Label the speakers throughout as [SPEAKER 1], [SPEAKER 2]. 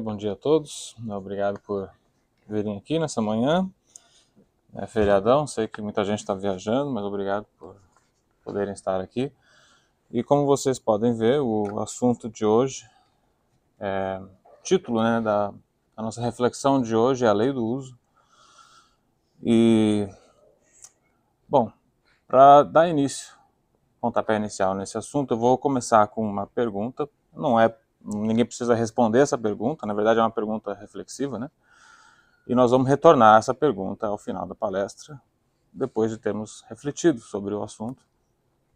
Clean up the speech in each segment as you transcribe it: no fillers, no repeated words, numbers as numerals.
[SPEAKER 1] Bom dia a todos. Obrigado por virem aqui nessa manhã. É feriadão, sei que muita gente está viajando, mas obrigado por poderem estar aqui. E como vocês podem ver, o assunto de hoje, o título da nossa reflexão de hoje é a lei do uso. E, bom, para dar início, pontapé inicial nesse assunto, eu vou começar com uma pergunta. Ninguém precisa responder essa pergunta, na verdade é uma pergunta reflexiva, né? E nós vamos retornar essa pergunta ao final da palestra, depois de termos refletido sobre o assunto,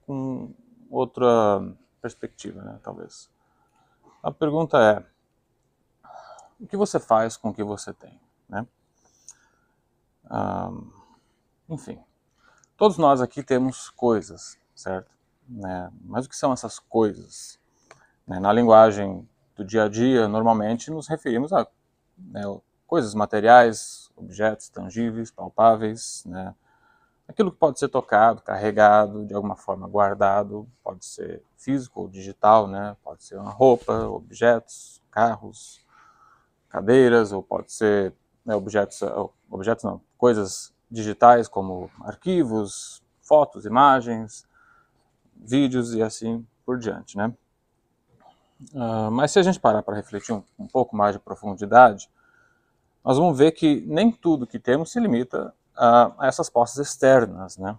[SPEAKER 1] com outra perspectiva, né, talvez. A pergunta é: o que você faz com o que você tem, né? Enfim, todos nós aqui temos coisas, certo? Mas o que são essas coisas? Na linguagem do dia a dia, normalmente nos referimos a coisas materiais, objetos tangíveis, palpáveis, aquilo que pode ser tocado, carregado, de alguma forma guardado, pode ser físico ou digital, pode ser uma roupa, objetos, carros, cadeiras, ou pode ser coisas digitais como arquivos, fotos, imagens, vídeos e assim por diante, né? Mas se a gente parar para refletir um pouco mais de profundidade, nós vamos ver que nem tudo que temos se limita a essas posses externas, né?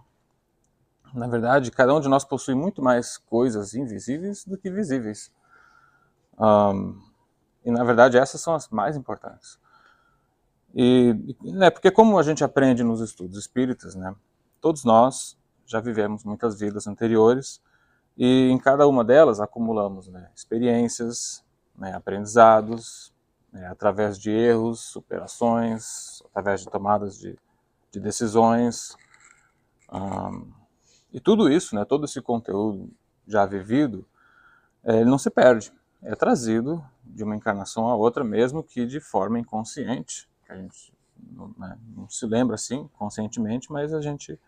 [SPEAKER 1] Na verdade, cada um de nós possui muito mais coisas invisíveis do que visíveis. E, na verdade, essas são as mais importantes. Porque como a gente aprende nos estudos espíritas, todos nós já vivemos muitas vidas anteriores e em cada uma delas acumulamos experiências, aprendizados, através de erros, superações, através de tomadas de decisões. E tudo isso, todo esse conteúdo já vivido, ele não se perde. É trazido de uma encarnação a outra, mesmo que de forma inconsciente. A gente não se lembra assim conscientemente, mas a gente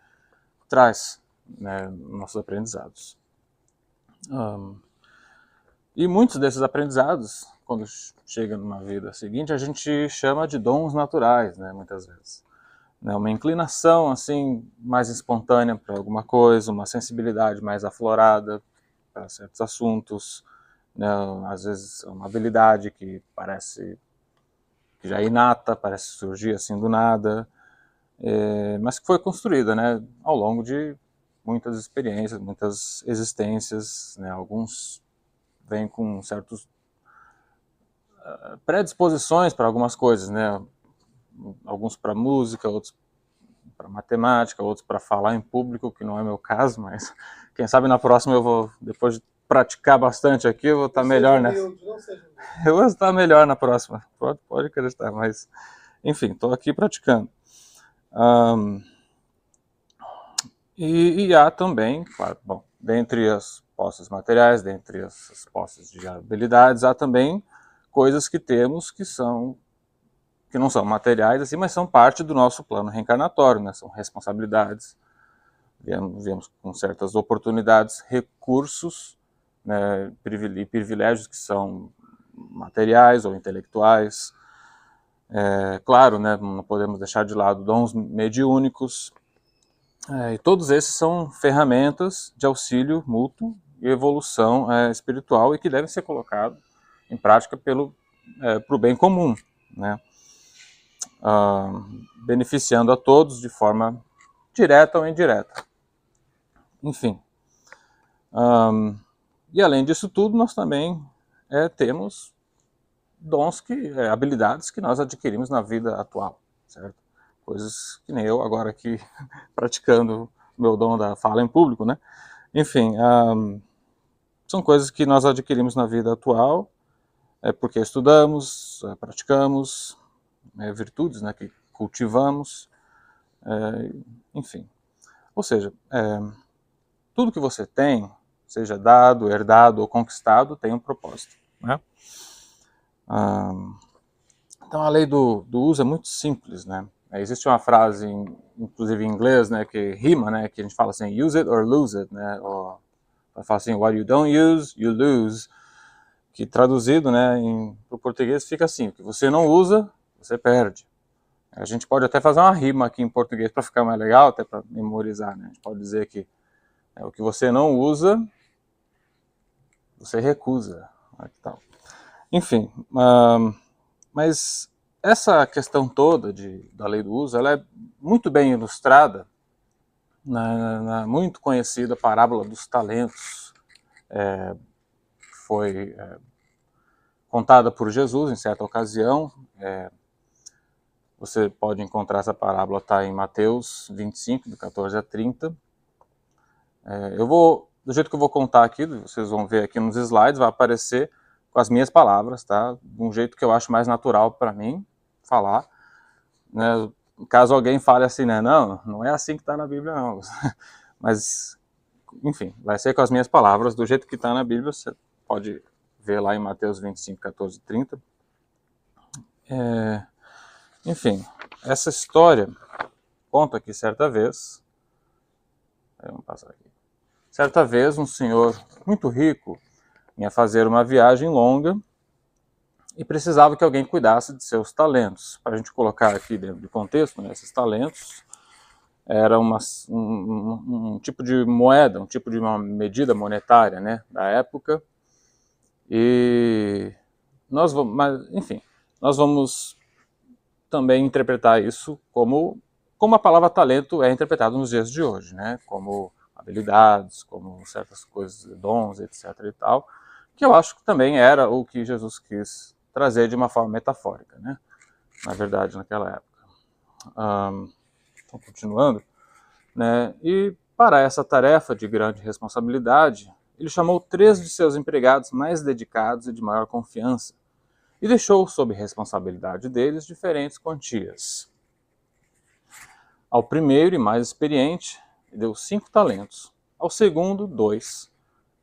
[SPEAKER 1] traz nossos aprendizados. E muitos desses aprendizados, quando chega numa vida seguinte, a gente chama de dons naturais, muitas vezes. Uma inclinação assim mais espontânea para alguma coisa, uma sensibilidade mais aflorada para certos assuntos, às vezes uma habilidade que parece que já é inata, parece surgir assim do nada, mas que foi construída ao longo de muitas experiências, muitas existências, Alguns vêm com certas predisposições para algumas coisas, Alguns para música, outros para matemática, outros para falar em público, que não é meu caso, mas quem sabe na próxima eu vou, depois de praticar bastante aqui, eu vou estar melhor, Eu vou estar melhor na próxima, pode acreditar, mas enfim, estou aqui praticando. E há também, claro, dentre as posses materiais, dentre as posses de habilidades, há também coisas que temos que não são materiais, assim, mas são parte do nosso plano reencarnatório, são responsabilidades, viemos com certas oportunidades, recursos, privilégios que são materiais ou intelectuais. Claro, não podemos deixar de lado dons mediúnicos, e todos esses são ferramentas de auxílio mútuo e evolução espiritual e que devem ser colocados em prática para o bem comum, beneficiando a todos de forma direta ou indireta. Enfim. E além disso tudo, nós também temos dons, habilidades que nós adquirimos na vida atual, certo? Coisas que nem eu agora aqui praticando o meu dom da fala em público, Enfim, são coisas que nós adquirimos na vida atual, porque estudamos, praticamos, virtudes que cultivamos, enfim. Ou seja, tudo que você tem, seja dado, herdado ou conquistado, tem um propósito, Então a lei do uso é muito simples, Existe uma frase, inclusive em inglês, que rima, que a gente fala assim, use it or lose it, ou fala assim, what you don't use, you lose, que traduzido, né, para o português fica assim: o que você não usa, você perde. A gente pode até fazer uma rima aqui em português para ficar mais legal, até para memorizar, né? A gente pode dizer que o que você não usa, você recusa. Enfim, mas essa questão toda da lei do uso, ela é muito bem ilustrada na muito conhecida parábola dos talentos. Foi contada por Jesus em certa ocasião. Você pode encontrar essa parábola, está em Mateus 25, do 14 a 30. Do jeito que eu vou contar aqui, vocês vão ver aqui nos slides, vai aparecer com as minhas palavras, tá? De um jeito que eu acho mais natural para mim falar, né? Caso alguém fale assim, né? Não é assim que está na Bíblia, não. Mas, enfim, vai ser com as minhas palavras, do jeito que está na Bíblia. Você pode ver lá em Mateus 25, 14 e 30. Enfim, essa história conta que certa vez, vamos passar aqui. Certa vez, um senhor muito rico ia fazer uma viagem longa e precisava que alguém cuidasse de seus talentos. Para a gente colocar aqui dentro do contexto, né, esses talentos era um tipo de moeda, um tipo de uma medida monetária, né, da época. E nós vamos também interpretar isso como a palavra talento é interpretada nos dias de hoje, né, como habilidades, como certas coisas, dons, etc. e tal, que eu acho que também era o que Jesus quis trazer de uma forma metafórica, né, na verdade, naquela época. Então, continuando, né, e para essa tarefa de grande responsabilidade, ele chamou 3 de seus empregados mais dedicados e de maior confiança, e deixou sob responsabilidade deles diferentes quantias. Ao primeiro e mais experiente, deu 5 talentos, ao segundo, 2,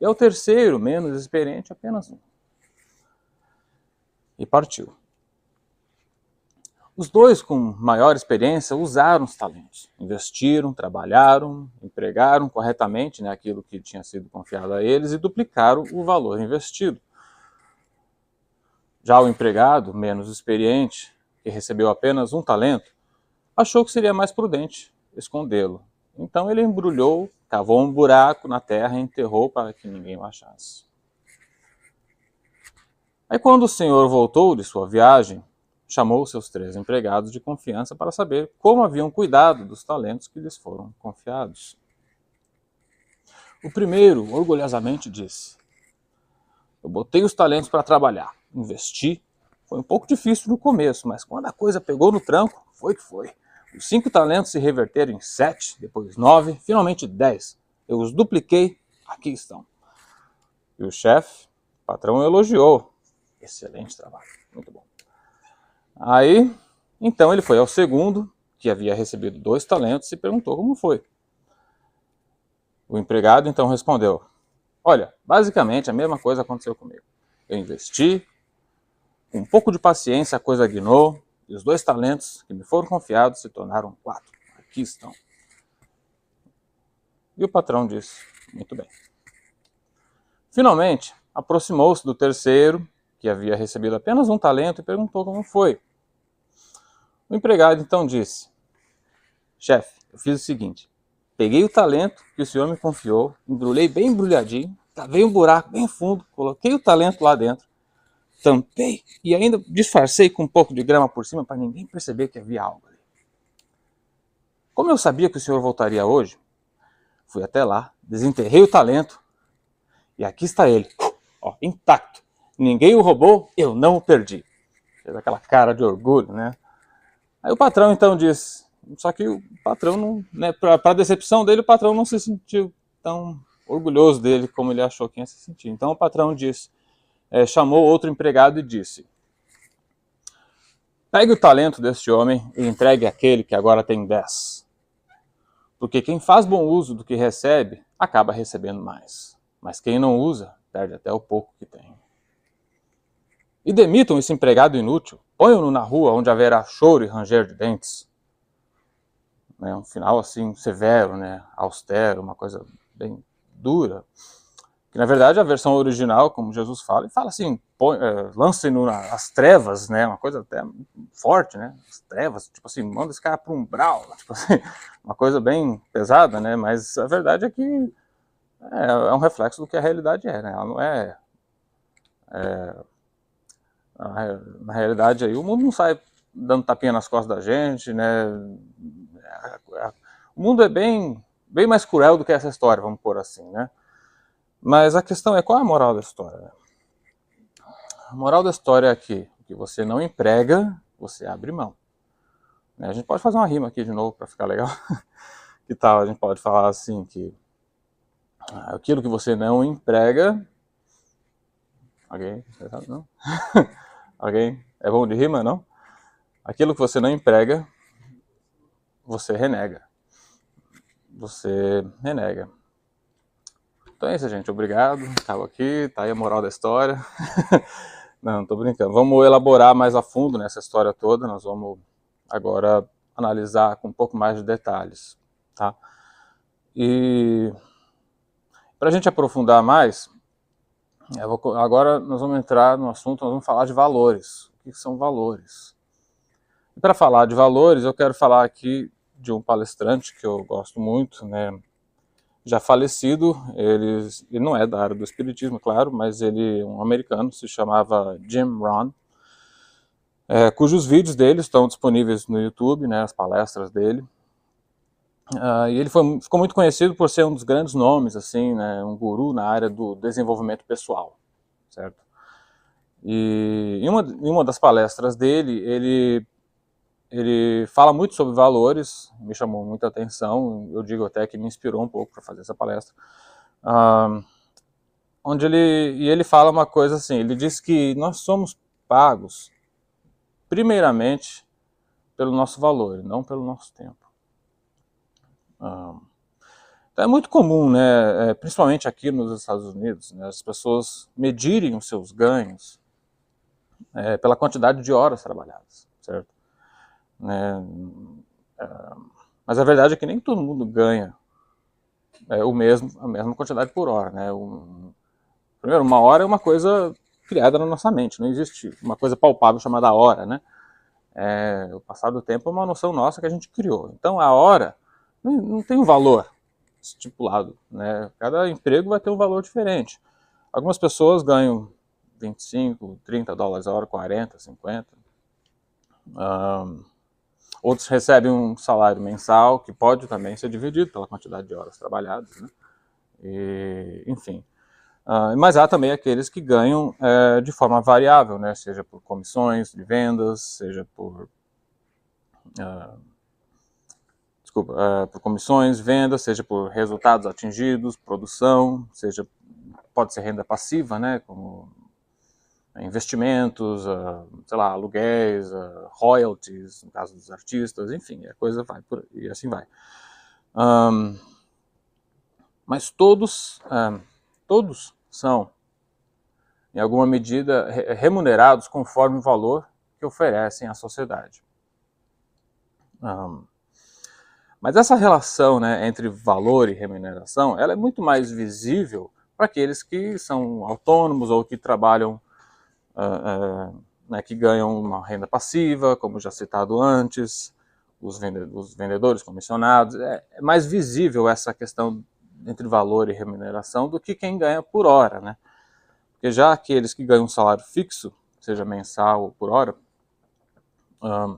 [SPEAKER 1] e ao terceiro, menos experiente, apenas 1. E partiu. Os 2 com maior experiência usaram os talentos, investiram, trabalharam, empregaram corretamente, né, aquilo que tinha sido confiado a eles e duplicaram o valor investido. Já o empregado, menos experiente, que recebeu apenas 1 talento, achou que seria mais prudente escondê-lo. Então ele embrulhou, cavou um buraco na terra e enterrou para que ninguém o achasse. Aí quando o senhor voltou de sua viagem, chamou seus 3 empregados de confiança para saber como haviam cuidado dos talentos que lhes foram confiados. O primeiro, orgulhosamente, disse: eu botei os talentos para trabalhar, investi. Foi um pouco difícil no começo, mas quando a coisa pegou no tranco, foi que foi. Os 5 talentos se reverteram em 7, depois 9, finalmente 10. Eu os dupliquei, aqui estão. E o chefe, o patrão, elogiou. Excelente trabalho, muito bom. Aí, então ele foi ao segundo, que havia recebido 2 talentos, e perguntou como foi. O empregado então respondeu: olha, basicamente a mesma coisa aconteceu comigo. Eu investi, com um pouco de paciência a coisa guinou, e os 2 talentos que me foram confiados se tornaram 4. Aqui estão. E o patrão disse: muito bem. Finalmente, aproximou-se do terceiro, que havia recebido apenas 1 talento, e perguntou como foi. O empregado então disse: chefe, eu fiz o seguinte, peguei o talento que o senhor me confiou, embrulhei bem embrulhadinho, cavei um buraco bem fundo, coloquei o talento lá dentro, tampei e ainda disfarcei com um pouco de grama por cima para ninguém perceber que havia algo ali. Como eu sabia que o senhor voltaria hoje, fui até lá, desenterrei o talento e aqui está ele, ó, intacto. Ninguém o roubou, eu não o perdi. Fez aquela cara de orgulho, né? Aí o patrão então disse, só que o patrão, não, né, para a decepção dele, o patrão não se sentiu tão orgulhoso dele como ele achou que ia se sentir. Então o patrão disse, chamou outro empregado e disse: pegue o talento deste homem e entregue àquele que agora tem 10. Porque quem faz bom uso do que recebe, acaba recebendo mais. Mas quem não usa, perde até o pouco que tem. E demitam esse empregado inútil, ponham-no na rua onde haverá choro e ranger de dentes. É um final assim severo, né, austero, uma coisa bem dura, Que na verdade a versão original, como Jesus fala, ele fala assim, lance-no as trevas, né, uma coisa até forte, né, as trevas, tipo assim, manda esse cara para um umbral, tipo assim, uma coisa bem pesada, né, mas a verdade é que é um reflexo do que a realidade é, né, ela não na realidade aí o mundo não sai dando tapinha nas costas da gente, né, o mundo é bem mais cruel do que essa história, vamos pôr assim, né. Mas a questão é, qual é a moral da história? A moral da história é que o que você não emprega, você abre mão. A gente pode fazer uma rima aqui de novo para ficar legal. Que tal? A gente pode falar assim que aquilo que você não emprega... Alguém? Não? Alguém? É bom de rima, não? Aquilo que você não emprega, você renega. Você renega. Então é isso, gente. Obrigado. Estava aqui, tá aí a moral da história. Não tô brincando. Vamos elaborar mais a fundo nessa história toda. Nós vamos agora analisar com um pouco mais de detalhes, tá? E para a gente aprofundar mais, agora nós vamos entrar no assunto, nós vamos falar de valores. O que são valores? E para falar de valores, eu quero falar aqui de um palestrante que eu gosto muito, né? Já falecido, ele não é da área do espiritismo, claro, mas ele é um americano, se chamava Jim Rohn, cujos vídeos dele estão disponíveis no YouTube, né, as palestras dele. E ele ficou muito conhecido por ser um dos grandes nomes, assim, né, um guru na área do desenvolvimento pessoal, certo? E em uma das palestras dele, ele fala muito sobre valores, me chamou muita atenção, eu digo até que me inspirou um pouco para fazer essa palestra. Onde ele fala uma coisa assim, ele diz que nós somos pagos primeiramente pelo nosso valor, não pelo nosso tempo. Então é muito comum, né, principalmente aqui nos Estados Unidos, né, as pessoas medirem os seus ganhos pela quantidade de horas trabalhadas, certo? Mas a verdade é que nem todo mundo ganha a mesma quantidade por hora, né? Primeiro, uma hora é uma coisa criada na nossa mente, não existe uma coisa palpável chamada hora, né? O passar do tempo é uma noção nossa que a gente criou. Então a hora não tem um valor estipulado, né? Cada emprego vai ter um valor diferente. Algumas pessoas ganham 25, 30 dólares a hora, 40, 50. Outros recebem um salário mensal, que pode também ser dividido pela quantidade de horas trabalhadas, né? Enfim. Mas há também aqueles que ganham de forma variável, né? Seja por comissões de vendas, seja por por comissões, vendas, seja por resultados atingidos, produção, pode ser renda passiva, né? Como investimentos, sei lá, aluguéis, royalties, no caso dos artistas, enfim, a coisa vai e assim vai. Mas todos são, em alguma medida, remunerados conforme o valor que oferecem à sociedade. Mas essa relação, né, entre valor e remuneração, ela é muito mais visível para aqueles que são autônomos ou que trabalham, né, que ganham uma renda passiva, como já citado antes, os vendedores comissionados. É mais visível essa questão entre valor e remuneração do que quem ganha por hora, né? Porque já aqueles que ganham um salário fixo, seja mensal ou por hora,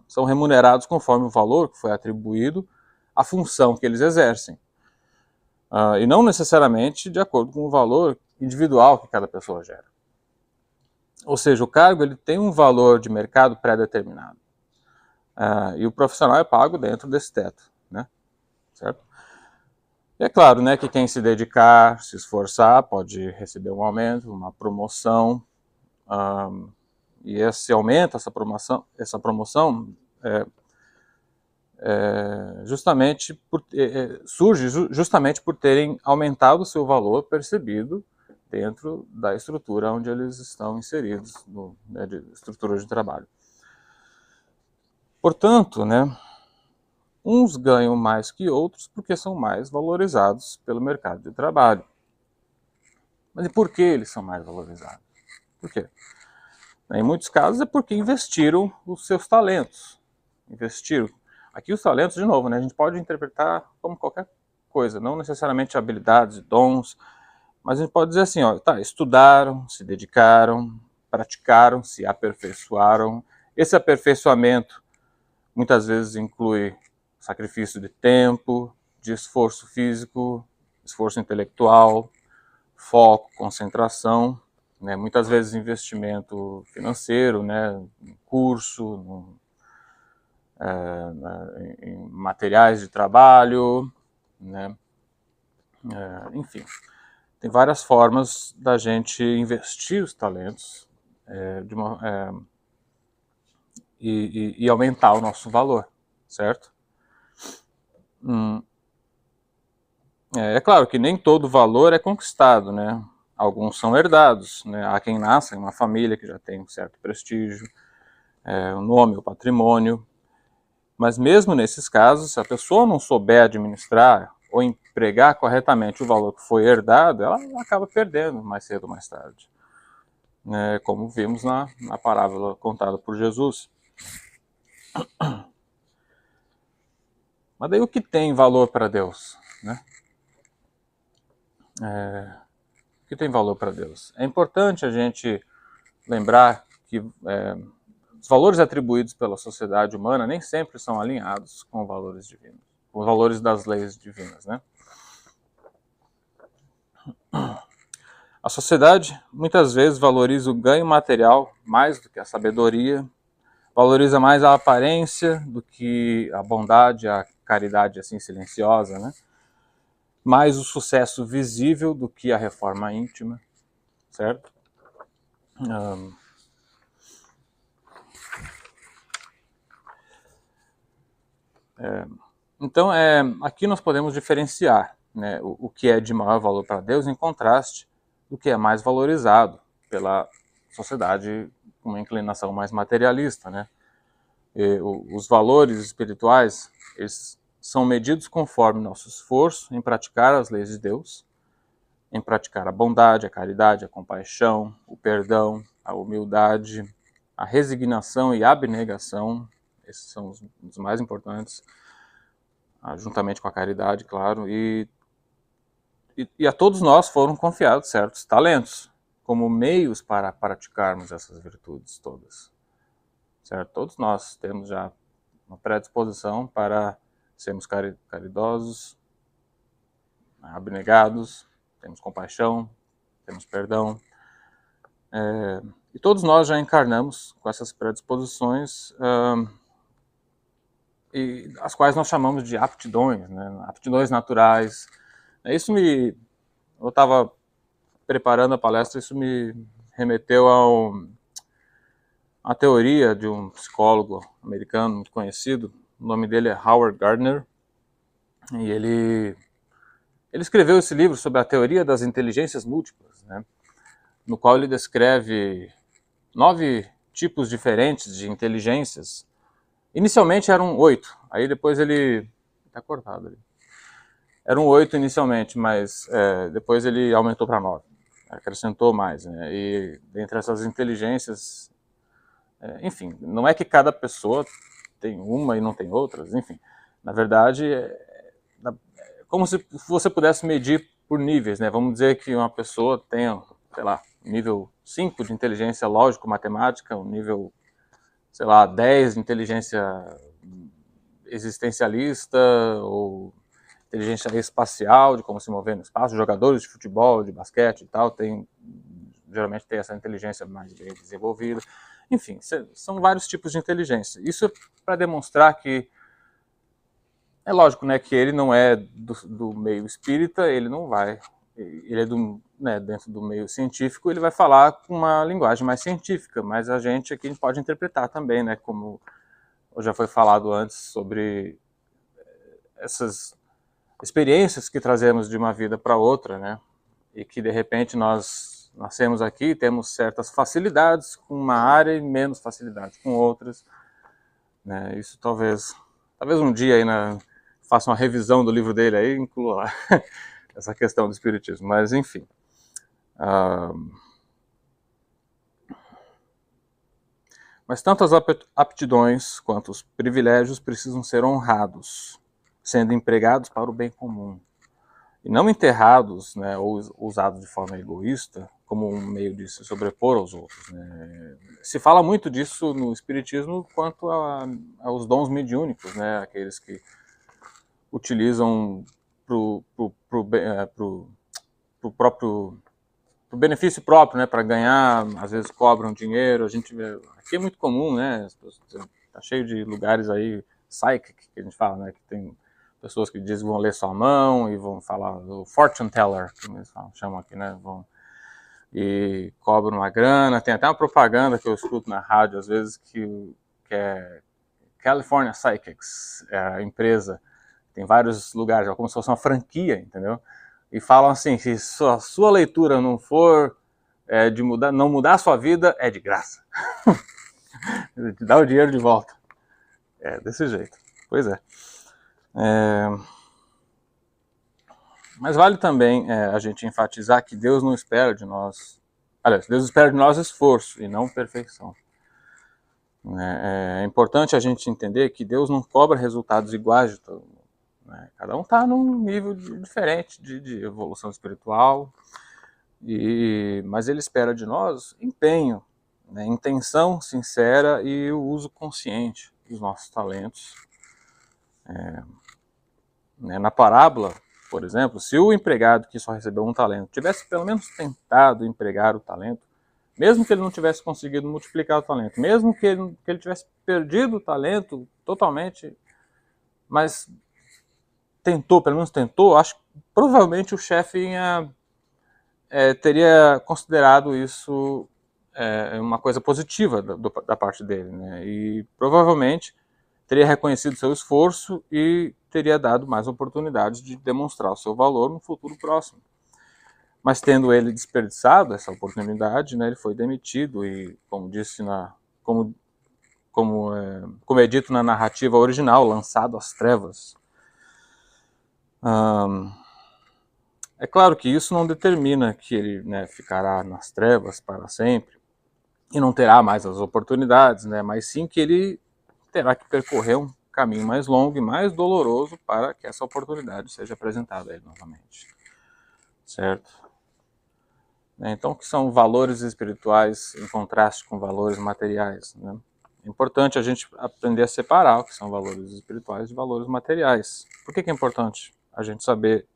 [SPEAKER 1] são remunerados conforme o valor que foi atribuído à função que eles exercem. E não necessariamente de acordo com o valor individual que cada pessoa gera. Ou seja, o cargo ele tem um valor de mercado pré-determinado. E o profissional é pago dentro desse teto, né? Certo? E é claro, né, que quem se dedicar, se esforçar, pode receber um aumento, uma promoção, e esse aumento, essa promoção surge justamente por terem aumentado o seu valor percebido dentro da estrutura onde eles estão inseridos, de estrutura de trabalho. Portanto, né, uns ganham mais que outros porque são mais valorizados pelo mercado de trabalho. Mas e por que eles são mais valorizados? Por quê? Em muitos casos é porque investiram os seus talentos. Investiram. Aqui os talentos, de novo, né, a gente pode interpretar como qualquer coisa, não necessariamente habilidades, dons, mas a gente pode dizer assim, ó, tá, estudaram, se dedicaram, praticaram, se aperfeiçoaram. Esse aperfeiçoamento muitas vezes inclui sacrifício de tempo, de esforço físico, esforço intelectual, foco, concentração, né, muitas vezes investimento financeiro, né, em curso, em materiais de trabalho, né, enfim. Tem várias formas da gente investir os talentos e aumentar o nosso valor, certo? É claro que nem todo valor é conquistado, né? Alguns são herdados, né? Há quem nasça em uma família que já tem um certo prestígio, o nome, o patrimônio. Mas mesmo nesses casos, se a pessoa não souber administrar ou empregar corretamente o valor que foi herdado, ela acaba perdendo mais cedo ou mais tarde. Como vimos na parábola contada por Jesus. Mas daí o que tem valor para Deus? Né? O que tem valor para Deus? É importante a gente lembrar que os valores atribuídos pela sociedade humana nem sempre são alinhados com valores divinos, com os valores das leis divinas, né? A sociedade muitas vezes valoriza o ganho material mais do que a sabedoria, valoriza mais a aparência do que a bondade, a caridade assim silenciosa, né? Mais o sucesso visível do que a reforma íntima, certo? Então, aqui nós podemos diferenciar, né, o que é de maior valor para Deus em contraste do que é mais valorizado pela sociedade com uma inclinação mais materialista, né? Os valores espirituais, eles são medidos conforme nosso esforço em praticar as leis de Deus, em praticar a bondade, a caridade, a compaixão, o perdão, a humildade, a resignação e a abnegação. Esses são os mais importantes, juntamente com a caridade, claro, e a todos nós foram confiados certos talentos, como meios para praticarmos essas virtudes todas. Certo? Todos nós temos já uma predisposição para sermos caridosos, abnegados, temos compaixão, temos perdão. E todos nós já encarnamos com essas predisposições, e as quais nós chamamos de aptidões, né? Aptidões naturais. Eu estava preparando a palestra, isso me remeteu a teoria de um psicólogo americano muito conhecido. O nome dele é Howard Gardner, e ele escreveu esse livro sobre a teoria das inteligências múltiplas, né? No qual ele descreve 9 tipos diferentes de inteligências. Inicialmente eram 8, aí depois ele... Está cortado ali. Eram 8 inicialmente, mas depois ele aumentou para 9, acrescentou mais, né? E dentre essas inteligências, enfim, não é que cada pessoa tem uma e não tem outras, enfim, na verdade como se você pudesse medir por níveis, né? Vamos dizer que uma pessoa tenha, sei lá, nível 5 de inteligência lógico-matemática, um nível, sei lá, 10 de inteligência existencialista, ou inteligência espacial, de como se mover no espaço. Jogadores de futebol, de basquete e tal, geralmente tem essa inteligência mais bem desenvolvida. Enfim, são vários tipos de inteligência. Isso é para demonstrar que é lógico, né, que ele não é do meio espírita, ele não vai, ele é dentro do meio científico, ele vai falar com uma linguagem mais científica, mas a gente aqui pode interpretar também, né, como já foi falado antes, sobre essas experiências que trazemos de uma vida para outra, né, e que de repente nós nascemos aqui, temos certas facilidades com uma área e menos facilidades com outras, né, isso talvez um dia aí faça uma revisão do livro dele aí, inclua lá essa questão do espiritismo, mas enfim. Mas tanto as aptidões quanto os privilégios precisam ser honrados, sendo empregados para o bem comum, e não enterrados, né, ou usados de forma egoísta, como um meio de se sobrepor aos outros. Né? Se fala muito disso no Espiritismo quanto aos dons mediúnicos, né, aqueles que utilizam pro próprio pro benefício próprio, né, para ganhar, às vezes cobram dinheiro. A gente vê, aqui é muito comum, né, tá cheio de lugares aí, psychic, que a gente fala, né, que tem pessoas que dizem que vão ler sua mão e vão falar, o fortune teller, como eles chamam aqui, né, e cobram uma grana. Tem até uma propaganda que eu escuto na rádio, às vezes, que é California Psychics, é a empresa, tem vários lugares, é como se fosse uma franquia, entendeu? E falam assim, que se a sua leitura não for não mudar a sua vida, é de graça. Dá o dinheiro de volta. É desse jeito. Pois é. Mas vale também a gente enfatizar que Deus não espera de nós... Aliás, Deus espera de nós esforço e não perfeição. É importante a gente entender que Deus não cobra resultados iguais de todo mundo. Né? Cada um está num nível diferente de evolução espiritual, mas Ele espera de nós empenho, né? Intenção sincera e o uso consciente dos nossos talentos. Na parábola, por exemplo, se o empregado que só recebeu um talento tivesse pelo menos tentado empregar o talento, mesmo que ele não tivesse conseguido multiplicar o talento, mesmo que ele tivesse perdido o talento totalmente, mas tentou, pelo menos tentou, acho que provavelmente o chefe teria considerado isso uma coisa positiva da parte dele, né? E provavelmente teria reconhecido seu esforço e teria dado mais oportunidades de demonstrar o seu valor no futuro próximo. Mas tendo ele desperdiçado essa oportunidade, né, ele foi demitido e, como disse como é dito na narrativa original, lançado às trevas. É claro que isso não determina que ele, né, ficará nas trevas para sempre e não terá mais as oportunidades, né, mas sim que ele terá que percorrer um caminho mais longo e mais doloroso para que essa oportunidade seja apresentada a ele novamente. Certo? Então, o que são valores espirituais em contraste com valores materiais? Né? É importante a gente aprender a separar o que são valores espirituais de valores materiais. Por que é importante a gente saber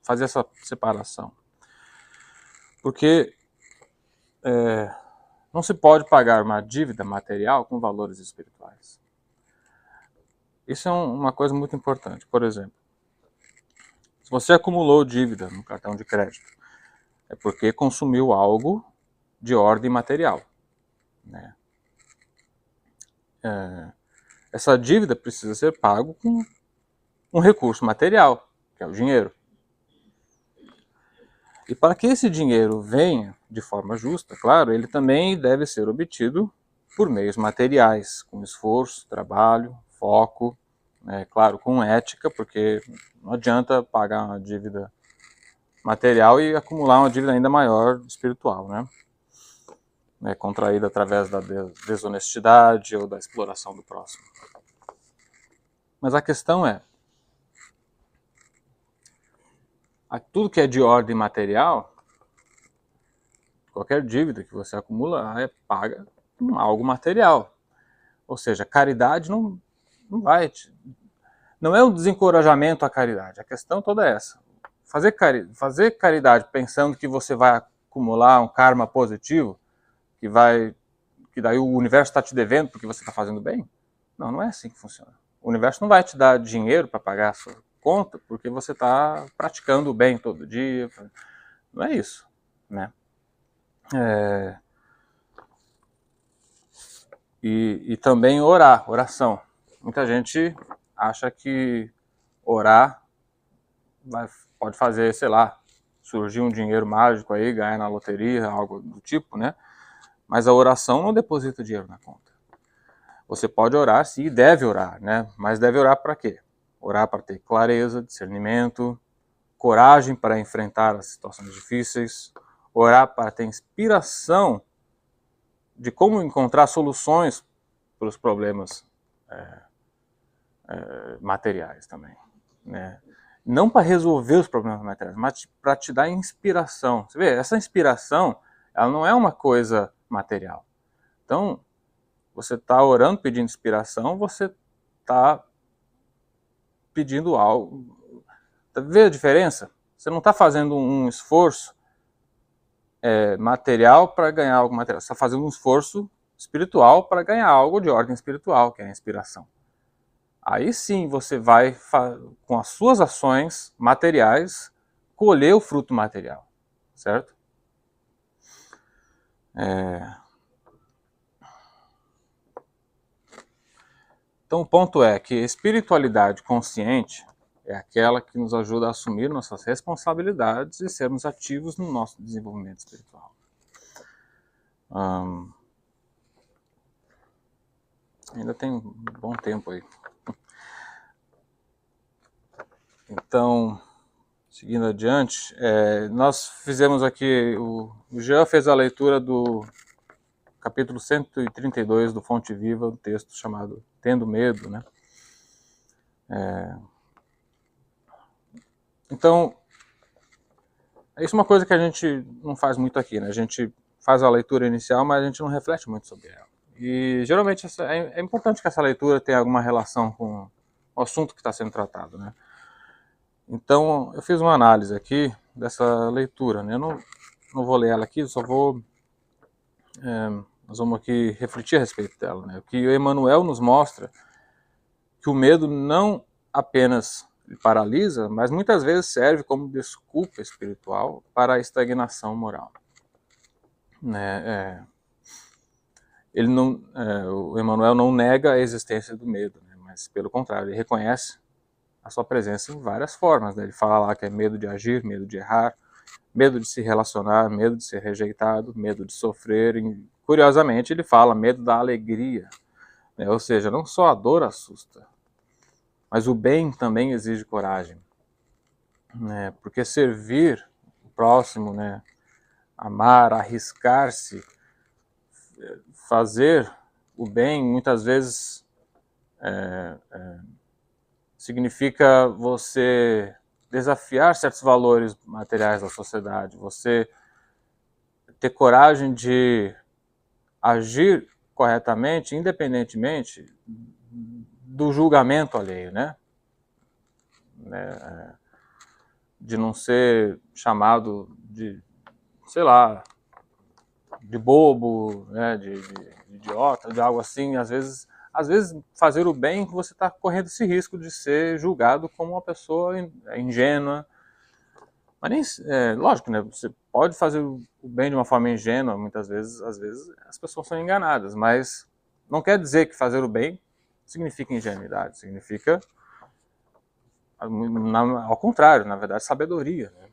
[SPEAKER 1] fazer essa separação? Porque não se pode pagar uma dívida material com valores espirituais. Isso é uma coisa muito importante. Por exemplo, se você acumulou dívida no cartão de crédito, é porque consumiu algo de ordem material. Né? Essa dívida precisa ser pago com um recurso material, que é o dinheiro. E para que esse dinheiro venha de forma justa, claro, ele também deve ser obtido por meios materiais, com esforço, trabalho, foco, claro, com ética, porque não adianta pagar uma dívida material e acumular uma dívida ainda maior espiritual, né? Contraída através da desonestidade ou da exploração do próximo. Mas a questão é, tudo que é de ordem material, qualquer dívida que você acumula é paga com algo material. Ou seja, caridade não vai... Não é um desencorajamento à caridade, a questão toda é essa. Fazer caridade pensando que você vai acumular um karma positivo, que daí o universo está te devendo porque você está fazendo bem? Não, não é assim que funciona. O universo não vai te dar dinheiro para pagar a sua conta porque você está praticando o bem todo dia. Não é isso, né? E também oração. Muita gente acha que orar pode fazer, sei lá, surgir um dinheiro mágico aí, ganhar na loteria, algo do tipo, né? Mas a oração não deposita dinheiro na conta. Você pode orar, sim, e deve orar, né? Mas deve orar para quê? Orar para ter clareza, discernimento, coragem para enfrentar as situações difíceis, orar para ter inspiração de como encontrar soluções para os problemas materiais também, né? Não para resolver os problemas materiais, mas para te dar inspiração. Você vê, essa inspiração, ela não é uma coisa material. Então, você está orando, pedindo inspiração, você está pedindo algo. Vê a diferença? Você não está fazendo um esforço material para ganhar algo material. Você está fazendo um esforço espiritual para ganhar algo de ordem espiritual, que é a inspiração. Aí sim você vai, com as suas ações materiais, colher o fruto material, certo? Então o ponto é que a espiritualidade consciente é aquela que nos ajuda a assumir nossas responsabilidades e sermos ativos no nosso desenvolvimento espiritual. Ainda tem um bom tempo aí. Então, seguindo adiante, nós fizemos aqui, o Jean fez a leitura do capítulo 132 do Fonte Viva, um texto chamado Tendo Medo, né? Então, isso é uma coisa que a gente não faz muito aqui, né? A gente faz a leitura inicial, mas a gente não reflete muito sobre ela. E geralmente é importante que essa leitura tenha alguma relação com o assunto que está sendo tratado, né? Então, eu fiz uma análise aqui dessa leitura, né? Eu não vou ler ela aqui, só vou... nós vamos aqui refletir a respeito dela, né? O que o Emmanuel nos mostra que o medo não apenas paralisa, mas muitas vezes serve como desculpa espiritual para a estagnação moral. Ele não, o Emmanuel não nega a existência do medo, né? Mas pelo contrário, ele reconhece a sua presença em várias formas, né? Ele fala lá que é medo de agir, medo de errar, medo de se relacionar, medo de ser rejeitado, medo de sofrer. E, curiosamente, ele fala medo da alegria, né? Ou seja, não só a dor assusta, mas o bem também exige coragem, né? Porque servir o próximo, né? Amar, arriscar-se, fazer o bem, muitas vezes significa você desafiar certos valores materiais da sociedade, você ter coragem de agir corretamente, independentemente do julgamento alheio, né? De não ser chamado de, sei lá, de bobo, né? de idiota, de algo assim. Às vezes fazer o bem, você está correndo esse risco de ser julgado como uma pessoa ingênua. Mas nem, lógico, né? Você pode fazer o bem de uma forma ingênua, muitas vezes, às vezes as pessoas são enganadas, mas não quer dizer que fazer o bem significa ingenuidade, significa, ao contrário, na verdade, sabedoria, né?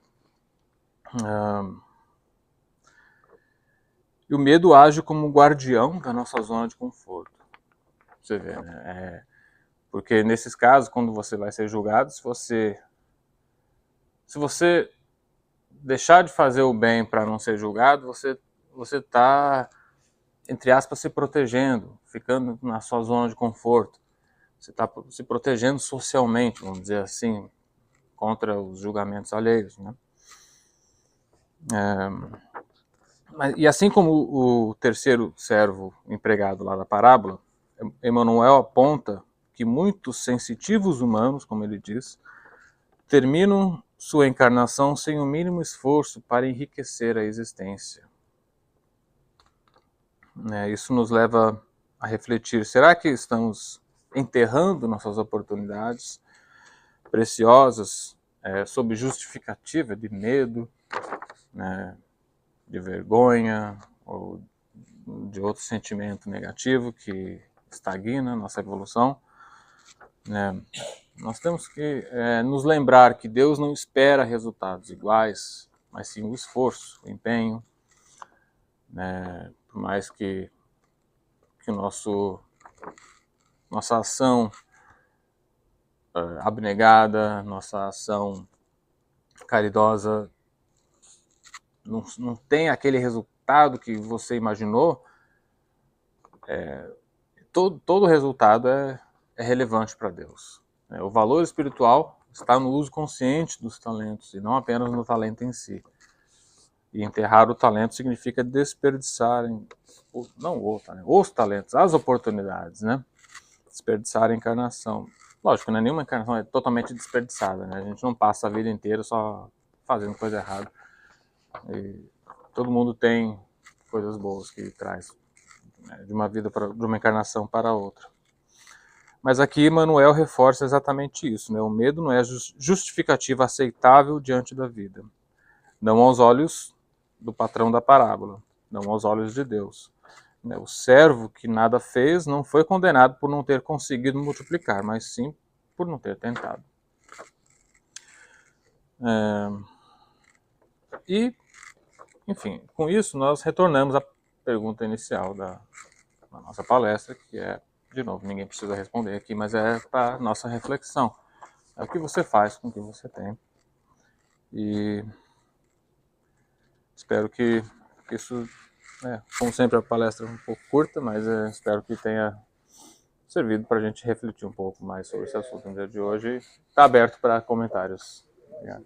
[SPEAKER 1] E o medo age como guardião da nossa zona de conforto. Você vê, né? Porque nesses casos, quando você vai ser julgado, se você deixar de fazer o bem para não ser julgado, você está, entre aspas, se protegendo, ficando na sua zona de conforto. Você está se protegendo socialmente, vamos dizer assim, contra os julgamentos alheios, né? E assim como o terceiro servo empregado lá da parábola, Emmanuel aponta que muitos sensitivos humanos, como ele diz, terminam sua encarnação sem o mínimo esforço para enriquecer a existência. Isso nos leva a refletir, será que estamos enterrando nossas oportunidades preciosas sob justificativa de medo, né, de vergonha ou de outro sentimento negativo que estagna nossa evolução? Nós temos que nos lembrar que Deus não espera resultados iguais, mas sim o esforço, o empenho, né? Por mais que nossa ação abnegada, nossa ação caridosa não tem aquele resultado que você imaginou, todo resultado é relevante para Deus. O valor espiritual está no uso consciente dos talentos e não apenas no talento em si. E enterrar o talento significa desperdiçar, não o talento, os talentos, as oportunidades, né? Desperdiçar a encarnação. Lógico, né? Nenhuma encarnação é totalmente desperdiçada, né? A gente não passa a vida inteira só fazendo coisa errada. E todo mundo tem coisas boas que traz, né, de uma vida de uma encarnação para outra. Mas aqui Manuel reforça exatamente isso, né? O medo não é justificativa aceitável diante da vida. Não aos olhos do patrão da parábola, não aos olhos de Deus. O servo que nada fez não foi condenado por não ter conseguido multiplicar, mas sim por não ter tentado. E, enfim, com isso nós retornamos à pergunta inicial da nossa palestra, que é, de novo, ninguém precisa responder aqui, mas é para nossa reflexão. É o que você faz com o que você tem. E espero que isso, como sempre, a palestra é um pouco curta, mas espero que tenha servido para a gente refletir um pouco mais sobre esse assunto no dia de hoje. Está aberto para comentários. Obrigado.